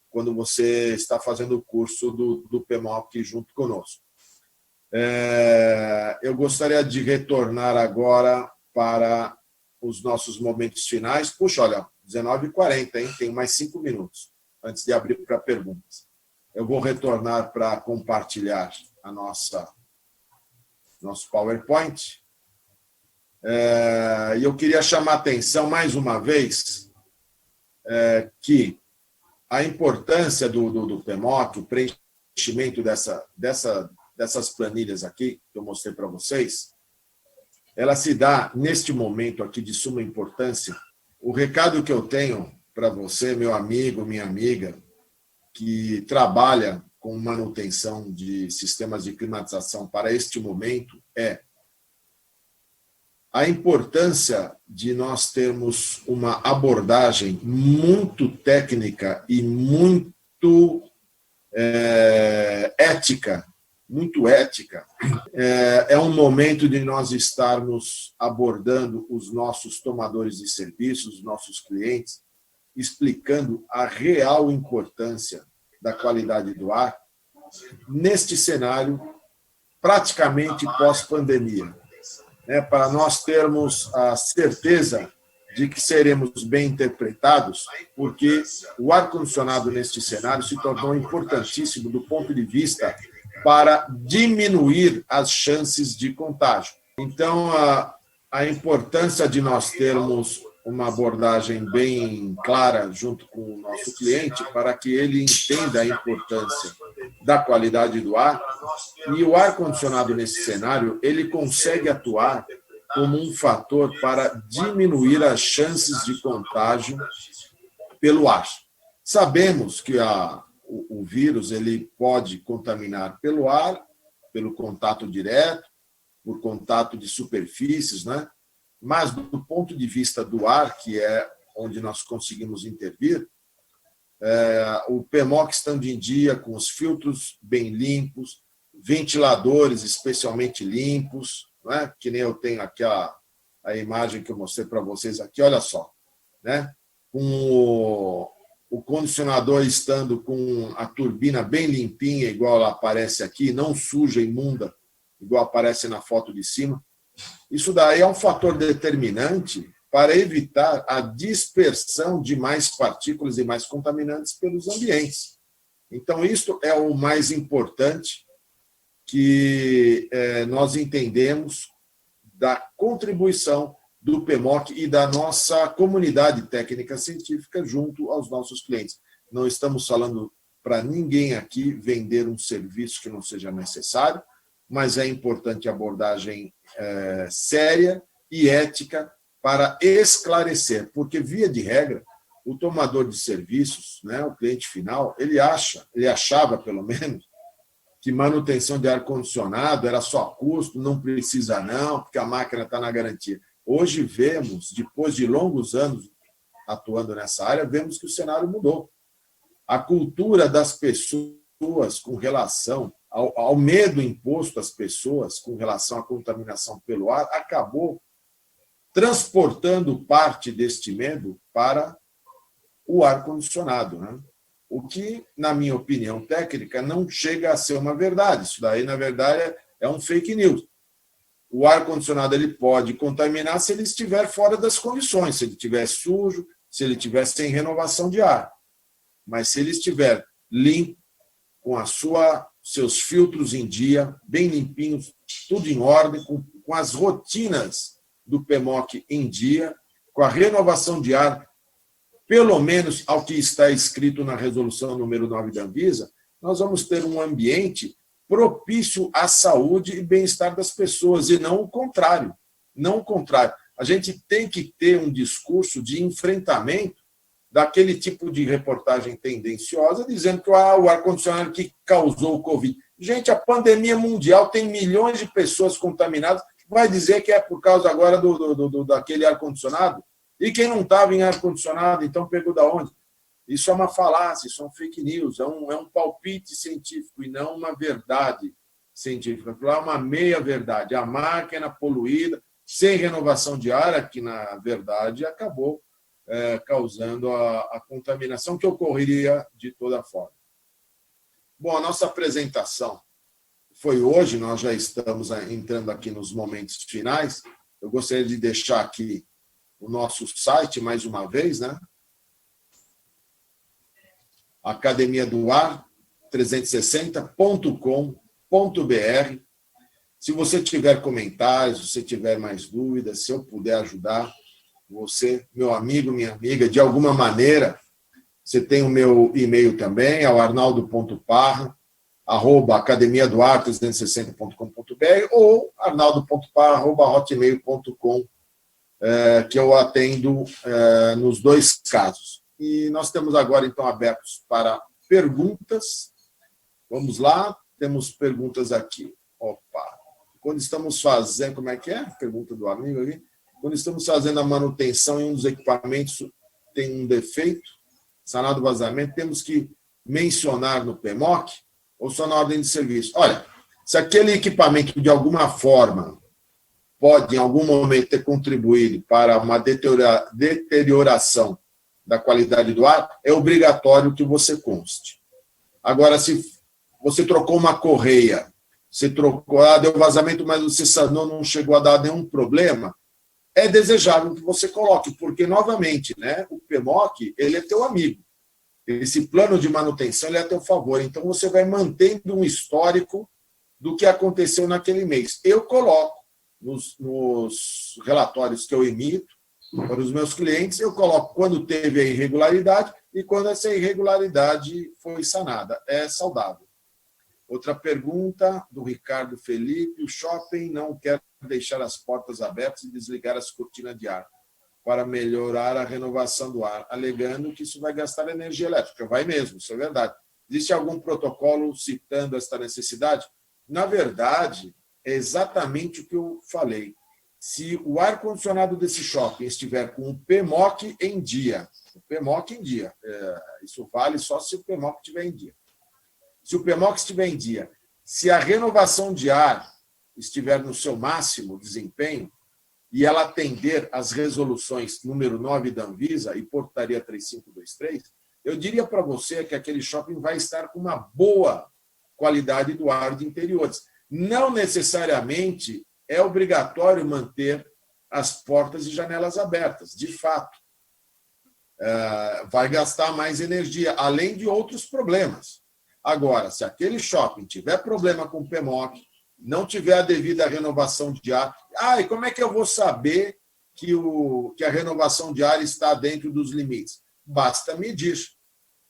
quando você está fazendo o curso do PMOC junto conosco. Eu gostaria de retornar agora para os nossos momentos finais. Puxa, olha, 19h40, hein? Tem mais 5 minutos antes de abrir para perguntas. Eu vou retornar para compartilhar nosso PowerPoint. E eu queria chamar a atenção, mais uma vez, que a importância do PMOC, o preenchimento dessas planilhas aqui, que eu mostrei para vocês, ela se dá neste momento aqui de suma importância. O recado que eu tenho para você, meu amigo, minha amiga, que trabalha com manutenção de sistemas de climatização para este momento, é a importância de nós termos uma abordagem muito técnica e muito ética, é um momento de nós estarmos abordando os nossos tomadores de serviços, os nossos clientes, explicando a real importância da qualidade do ar neste cenário praticamente pós-pandemia, né? Para nós termos a certeza de que seremos bem interpretados, porque o ar-condicionado neste cenário se tornou importantíssimo do ponto de vista para diminuir as chances de contágio. Então, a importância de nós termos uma abordagem bem clara junto com o nosso cliente para que ele entenda a importância da qualidade do ar. E o ar-condicionado, nesse cenário, ele consegue atuar como um fator para diminuir as chances de contágio pelo ar. Sabemos que o vírus ele pode contaminar pelo ar, pelo contato direto, por contato de superfícies, né? Mas, do ponto de vista do ar, que é onde nós conseguimos intervir, o PMOC estando em dia, com os filtros bem limpos, ventiladores especialmente limpos, né? Que nem eu tenho aqui a imagem que eu mostrei para vocês aqui, olha só, né? Com o condicionador estando com a turbina bem limpinha, igual ela aparece aqui, não suja, imunda, igual aparece na foto de cima. Isso daí é um fator determinante para evitar a dispersão de mais partículas e mais contaminantes pelos ambientes. Então, isso é o mais importante que nós entendemos da contribuição do PMOC e da nossa comunidade técnica científica junto aos nossos clientes. Não estamos falando para ninguém aqui vender um serviço que não seja necessário, mas é importante a abordagem séria e ética para esclarecer, porque, via de regra, o tomador de serviços, né, o cliente final, ele achava, pelo menos, que manutenção de ar-condicionado era só custo, não precisa não, porque a máquina está na garantia. Hoje vemos, depois de longos anos atuando nessa área, vemos que o cenário mudou. A cultura das pessoas com relação ao medo imposto às pessoas com relação à contaminação pelo ar acabou transportando parte deste medo para o ar-condicionado, né? O que, na minha opinião técnica, não chega a ser uma verdade. Isso daí, na verdade, é um fake news. O ar-condicionado ele pode contaminar se ele estiver fora das condições, se ele estiver sujo, se ele estiver sem renovação de ar. Mas se ele estiver limpo, com seus filtros em dia, bem limpinhos, tudo em ordem, com as rotinas do PMOC em dia, com a renovação de ar, pelo menos ao que está escrito na resolução número 9 da Anvisa, nós vamos ter um ambiente propício à saúde e bem-estar das pessoas, e não o contrário. Não o contrário. A gente tem que ter um discurso de enfrentamento daquele tipo de reportagem tendenciosa, dizendo que o ar-condicionado que causou o Covid. Gente, a pandemia mundial tem milhões de pessoas contaminadas, vai dizer que é por causa agora daquele ar-condicionado? E quem não estava em ar-condicionado, então pegou da onde? Isso é uma falácia, isso é um fake news, é um palpite científico e não uma verdade científica. É uma meia-verdade. A máquina poluída, sem renovação de ar, que, na verdade, acabou causando a contaminação que ocorreria de toda forma. Bom, a nossa apresentação foi hoje, nós já estamos entrando aqui nos momentos finais. Eu gostaria de deixar aqui o nosso site, mais uma vez, né? Academia do Ar 360.com.br. Se você tiver comentários, se você tiver mais dúvidas, se eu puder ajudar você, meu amigo, minha amiga, de alguma maneira, você tem o meu e-mail também, é o arnaldo.parra@academiadoar360.com.br ou arnaldo.parra@hotmail.com, que eu atendo nos dois casos. E nós temos agora, então, abertos para perguntas. Vamos lá, temos perguntas aqui. Opa! Quando estamos fazendo... Como é que é? Pergunta do amigo aqui. Quando estamos fazendo a manutenção em um dos equipamentos tem um defeito, sanado vazamento, temos que mencionar no PMOC ou só na ordem de serviço? Olha, se aquele equipamento, de alguma forma, pode, em algum momento, ter contribuído para uma deterioração da qualidade do ar, é obrigatório que você conste. Agora, se você trocou uma correia, você trocou, deu vazamento, mas você sanou, não chegou a dar nenhum problema, é desejável que você coloque, porque, novamente, né, o PMOC ele é teu amigo. Esse plano de manutenção ele é a teu favor. Então, você vai mantendo um histórico do que aconteceu naquele mês. Eu coloco nos relatórios que eu emito para os meus clientes, eu coloco quando teve a irregularidade e quando essa irregularidade foi sanada. É saudável. Outra pergunta do Ricardo Felipe. O shopping não quer deixar as portas abertas e desligar as cortinas de ar para melhorar a renovação do ar, alegando que isso vai gastar energia elétrica. Vai mesmo, isso é verdade. Existe algum protocolo citando esta necessidade? Na verdade, é exatamente o que eu falei. Se o ar-condicionado desse shopping estiver com o PMOC em dia, isso vale só se o PMOC estiver em dia. Se o PMOC estiver em dia, se a renovação de ar estiver no seu máximo desempenho e ela atender às resoluções número 9 da Anvisa e portaria 3523, eu diria para você que aquele shopping vai estar com uma boa qualidade do ar de interiores. Não necessariamente é obrigatório manter as portas e janelas abertas, de fato. Vai gastar mais energia, além de outros problemas. Agora, se aquele shopping tiver problema com o PMOC, não tiver a devida renovação de ar, e como é que eu vou saber que a renovação de ar está dentro dos limites? Basta medir.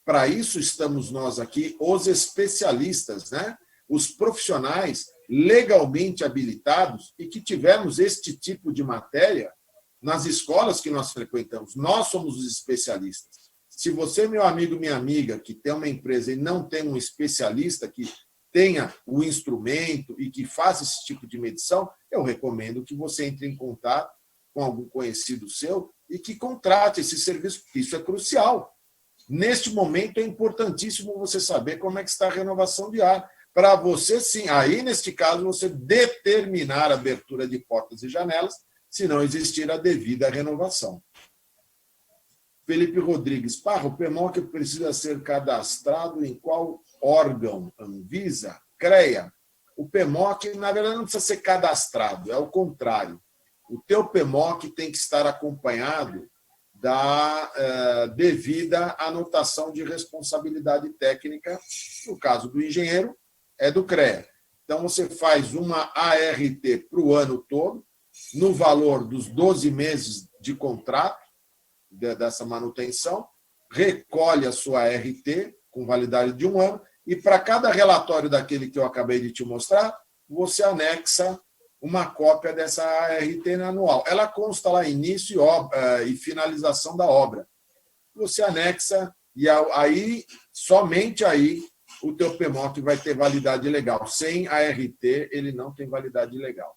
Para isso estamos nós aqui, os especialistas, né? Os profissionais legalmente habilitados e que tivemos este tipo de matéria nas escolas que nós frequentamos. Nós somos os especialistas. Se você, meu amigo, minha amiga, que tem uma empresa e não tem um especialista que tenha o instrumento e que faça esse tipo de medição, eu recomendo que você entre em contato com algum conhecido seu e que contrate esse serviço, porque isso é crucial. Neste momento, é importantíssimo você saber como é que está a renovação de ar, para você, sim, aí, neste caso, você determinar a abertura de portas e janelas, se não existir a devida renovação. Felipe Rodrigues, o PMOC precisa ser cadastrado em qual órgão? Anvisa? CREA? O PMOC, na verdade, não precisa ser cadastrado, é o contrário. O teu PMOC tem que estar acompanhado da devida anotação de responsabilidade técnica. No caso do engenheiro, é do CREA. Então, você faz uma ART para o ano todo, no valor dos 12 meses de contrato dessa manutenção, recolhe a sua ART com validade de 1 ano, e para cada relatório daquele que eu acabei de te mostrar, você anexa uma cópia dessa ART anual. Ela consta lá início e finalização da obra. Você anexa e aí, somente aí, o teu PMOC vai ter validade legal. Sem ART, ele não tem validade legal.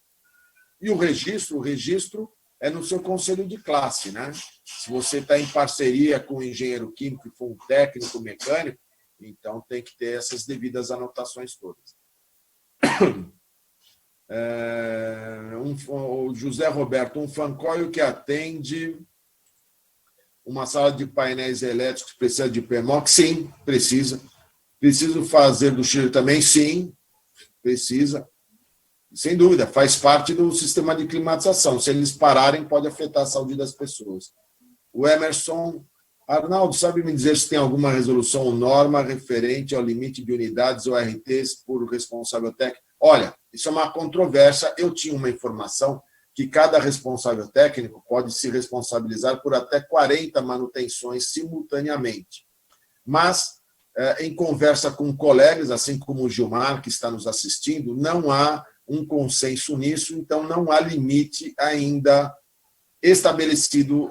E o registro é no seu conselho de classe, né? Se você está em parceria com um engenheiro químico, com um técnico mecânico, então tem que ter essas devidas anotações todas. O José Roberto, um fancoil que atende uma sala de painéis elétricos precisa de PMOC? Sim, precisa. Preciso fazer do Chile também? Sim, precisa. Sem dúvida, faz parte do sistema de climatização. Se eles pararem, pode afetar a saúde das pessoas. O Emerson, Arnaldo, sabe me dizer se tem alguma resolução ou norma referente ao limite de unidades ou RTs por responsável técnico? Olha, isso é uma controvérsia. Eu tinha uma informação que cada responsável técnico pode se responsabilizar por até 40 manutenções simultaneamente. Mas, em conversa com colegas, assim como o Gilmar, que está nos assistindo, não há um consenso nisso, então não há limite ainda estabelecido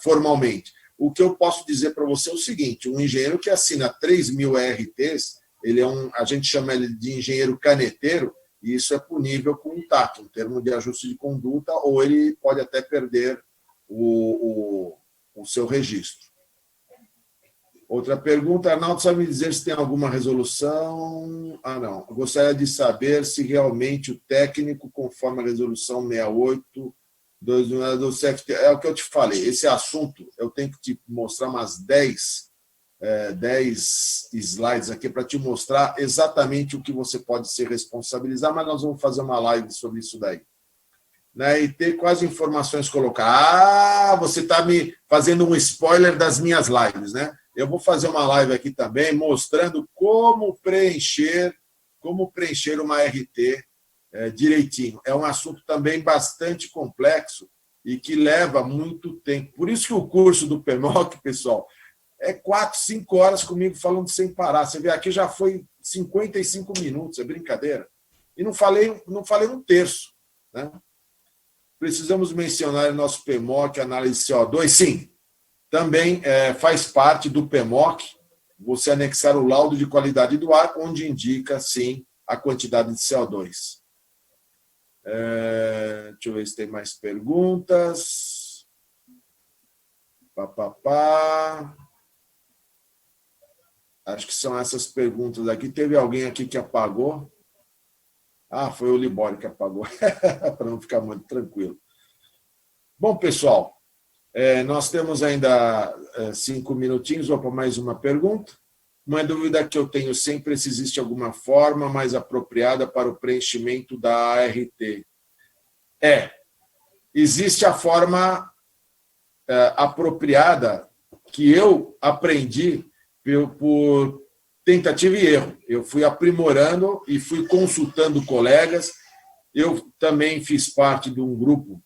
formalmente. O que eu posso dizer para você é o seguinte: um engenheiro que assina 3.000 RTs, a gente chama ele de engenheiro caneteiro, e isso é punível com um TAC, um termo de ajuste de conduta, ou ele pode até perder o seu registro. Outra pergunta, Arnaldo, sabe me dizer se tem alguma resolução? Não. Eu gostaria de saber se realmente o técnico, conforme a resolução 68 do CFT, é o que eu te falei. Esse assunto, eu tenho que te mostrar umas 10 slides aqui para te mostrar exatamente o que você pode se responsabilizar, mas nós vamos fazer uma live sobre isso daí. E ter quais informações colocar. Você está me fazendo um spoiler das minhas lives, né? Eu vou fazer uma live aqui também mostrando como preencher uma RT direitinho. É um assunto também bastante complexo e que leva muito tempo. Por isso que o curso do PMOC, pessoal, é 4, 5 horas comigo falando sem parar. Você vê, aqui já foi 55 minutos, é brincadeira. E não falei um terço. Né? Precisamos mencionar o nosso PMOC, análise de CO2. Sim, também faz parte do PMOC você anexar o laudo de qualidade do ar, onde indica, sim, a quantidade de CO2. Deixa eu ver se tem mais perguntas. Acho que são essas perguntas aqui. Teve alguém aqui que apagou? Foi o Libório que apagou, para não ficar muito tranquilo. Bom, pessoal, nós temos ainda 5 minutinhos. Vou para mais uma pergunta. Uma dúvida que eu tenho sempre é se existe alguma forma mais apropriada para o preenchimento da ART. Existe a forma apropriada que eu aprendi por tentativa e erro. Eu fui aprimorando e fui consultando colegas. Eu também fiz parte de um grupo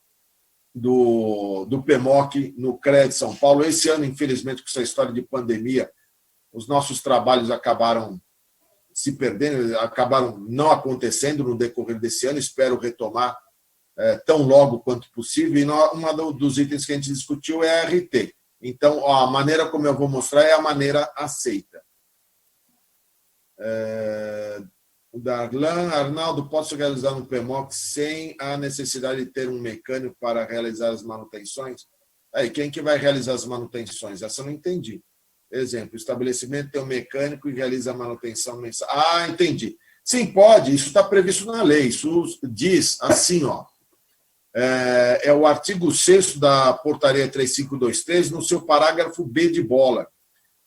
do PMOC no CREA de São Paulo. Esse ano, infelizmente, com essa história de pandemia, os nossos trabalhos acabaram se perdendo, acabaram não acontecendo no decorrer desse ano. Espero retomar tão logo quanto possível. E um dos itens que a gente discutiu é a RT. Então, a maneira como eu vou mostrar é a maneira aceita. O Darlan, Arnaldo, posso realizar um PMOC sem a necessidade de ter um mecânico para realizar as manutenções? Aí, quem que vai realizar as manutenções? Essa eu não entendi. Exemplo, o estabelecimento tem um mecânico e realiza a manutenção mensal. Entendi. Sim, pode, isso está previsto na lei. Isso diz assim, ó. É o artigo 6º da portaria 3523, no seu parágrafo B de bola.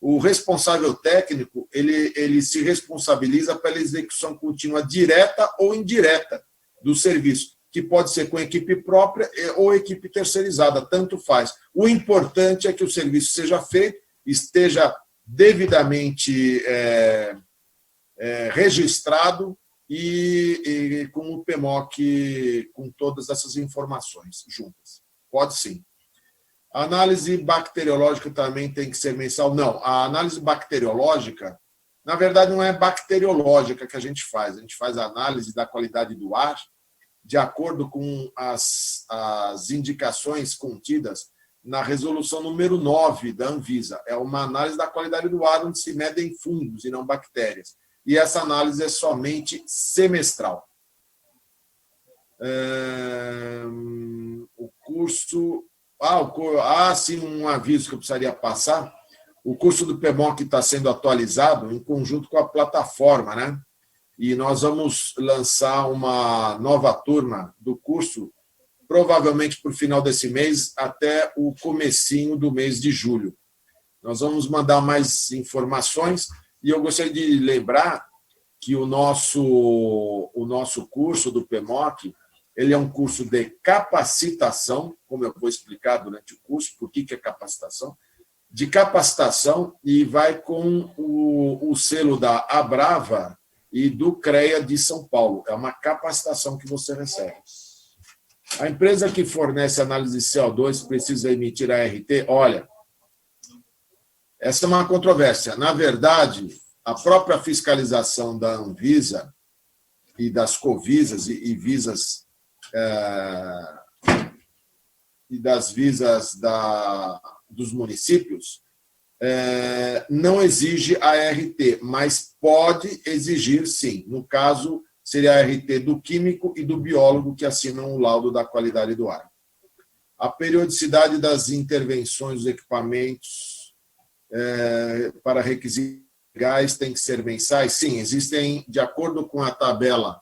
O responsável técnico ele se responsabiliza pela execução contínua direta ou indireta do serviço, que pode ser com equipe própria ou equipe terceirizada, tanto faz. O importante é que o serviço seja feito, esteja devidamente registrado e com o PMOC, com todas essas informações juntas. Pode sim. A análise bacteriológica também tem que ser mensal? Não, a análise bacteriológica, na verdade, não é bacteriológica que a gente faz a análise da qualidade do ar de acordo com as indicações contidas na resolução número 9 da Anvisa. É uma análise da qualidade do ar onde se medem fungos e não bactérias. E essa análise é somente semestral. O curso... sim, um aviso que eu precisaria passar. O curso do PMOC está sendo atualizado em conjunto com a plataforma, né? E nós vamos lançar uma nova turma do curso, provavelmente para o final desse mês, até o comecinho do mês de julho. Nós vamos mandar mais informações e eu gostaria de lembrar que o nosso curso do PMOC, ele é um curso de capacitação, como eu vou explicar durante o curso, por que é capacitação, de capacitação, e vai com o selo da Abrava e do CREA de São Paulo. É uma capacitação que você recebe. A empresa que fornece análise de CO2 precisa emitir a RT? Olha, essa é uma controvérsia. Na verdade, a própria fiscalização da Anvisa e das Covisas e visas e das visas dos municípios não exige a RT, mas pode exigir, sim. No caso, seria a RT do químico e do biólogo que assinam o laudo da qualidade do ar. A periodicidade das intervenções dos equipamentos para requisitos legais tem que ser mensais? Sim, existem, de acordo com a tabela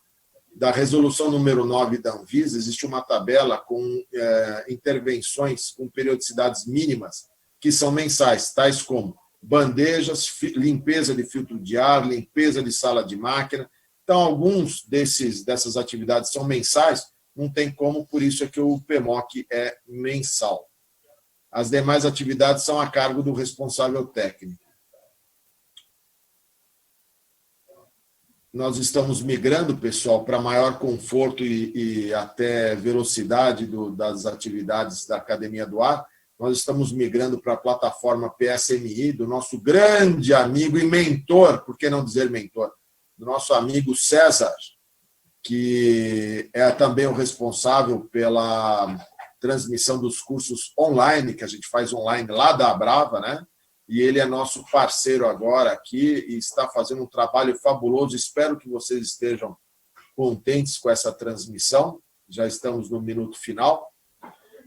da resolução número 9 da Anvisa, existe uma tabela com intervenções com periodicidades mínimas que são mensais, tais como bandejas, limpeza de filtro de ar, limpeza de sala de máquina. Então, alguns dessas atividades são mensais, não tem como, por isso é que o PMOC é mensal. As demais atividades são a cargo do responsável técnico. nós estamos migrando, pessoal, para maior conforto e até velocidade das atividades da Academia do Ar. Nós estamos migrando para a plataforma PSMI, do nosso grande amigo e mentor, por que não dizer mentor, do nosso amigo César, que é também o responsável pela transmissão dos cursos online, que a gente faz online lá da Abrava, né? E ele é nosso parceiro agora aqui e está fazendo um trabalho fabuloso. Espero que vocês estejam contentes com essa transmissão. Já estamos no minuto final.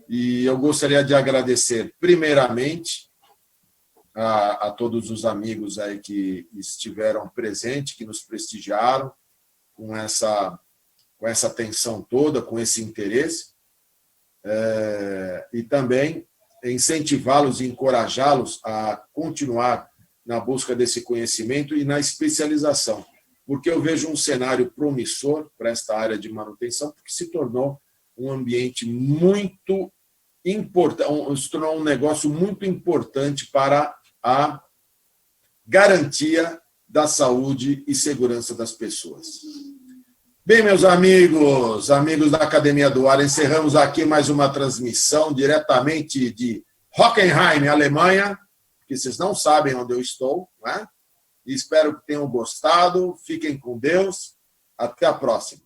E eu gostaria de agradecer, primeiramente, a todos os amigos aí que estiveram presentes, que nos prestigiaram com essa atenção toda, com esse interesse. E também incentivá-los e encorajá-los a continuar na busca desse conhecimento e na especialização, porque eu vejo um cenário promissor para esta área de manutenção, porque se tornou um ambiente muito importante, se tornou um negócio muito importante para a garantia da saúde e segurança das pessoas. Bem, meus amigos da Academia do Ar, encerramos aqui mais uma transmissão diretamente de Hockenheim, Alemanha, que vocês não sabem onde eu estou, né? E espero que tenham gostado. Fiquem com Deus. Até a próxima.